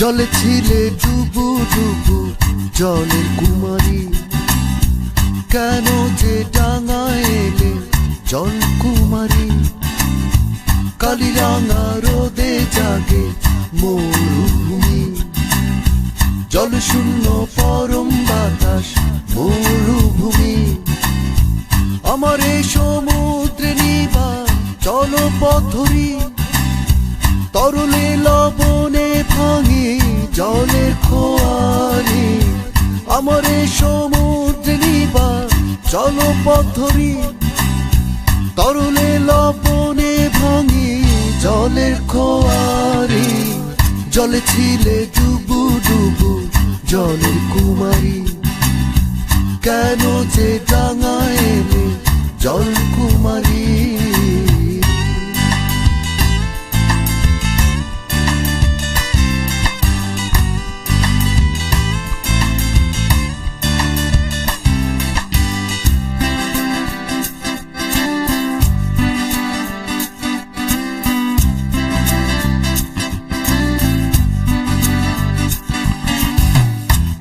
জলে ছিলে ডুবু ডুবু জলের কুমারী, কেন যে ডাঙায় এলে জল কুমারী। কালিরাঙা রোদে জাগে মরুভূমি, জল শূন্য পরম বাতাস মরুভূমি। আমার এই সমুদ্রে নিবা জলপথরি, তরলে লবণে ভাঙি জলের খোয়ারি। আমার এই সমুদ্রে নিবা জলপথরি, তরলে লবণে ভাঙি জলের খোয়ারি। জলে ছিলে ডুবু ডুবু জলের কুমারী, কেন যে ডাঙায় এলে জল কুমারী।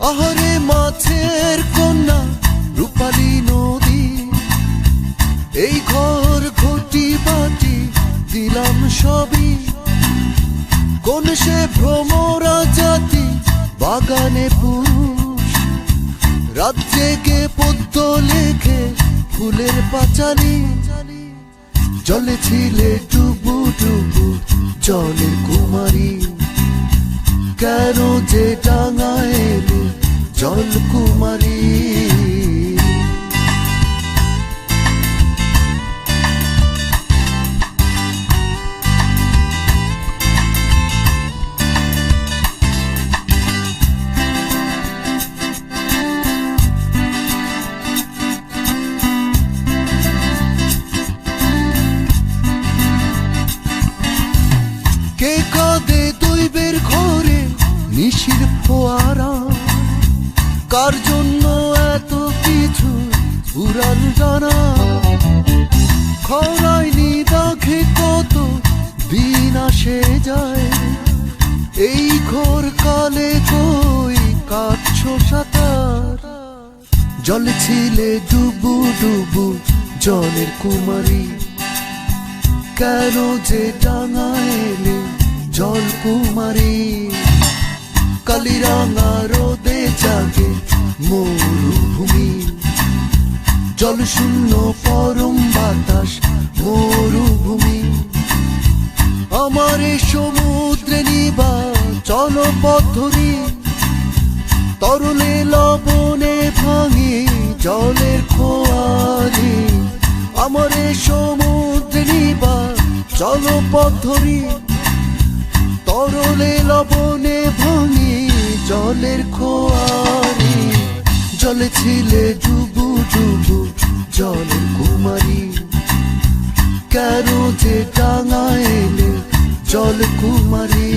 আহারে মাছের কন্যা রূপালী নদী, এই ঘর ঘটি বাটি দিলাম সবই। কোন সে ভ্রমরা জাতি বাগানে পুরুষ, রাত জেগে পদ্য লেখে ফুলের পাঁচালি। জলে ছিলে ডুবু ডুবু জলের কুমারী, কেন যে ডাঙায় এলে জল কুমারী। কে কাঁদে দৈবের ঘরে নিশির ফোয়ারা, কার জন্য এত কিছু উড়াল জানা। খরাইনি দাঘে কত দিন আসে যায়, এই ঘোর কালে কই কাটছো সাঁতার। জলে ছিলে ডুবু ডুবু জলের কুমারী, কেন যে ডাঙায় এলে জল কুমারী। কালিরাঙা রোদে জাগে মরুভূমি, জল শূন্য পরম বাতাস মরুভূমি। আমার এই সমুদ্রে নিবা জলপথরি, তরলে লবণে ভাঙি জলের খোয়ারি। আমার এই সমুদ্রে নিবা জলপথরি, তরলে লবণে ভাঙি জলের খোয়ারি। জলে ছিলে ডুবু ডুবু জলের কুমারী, কেন যে ডাঙায় এলে জল কুমারী।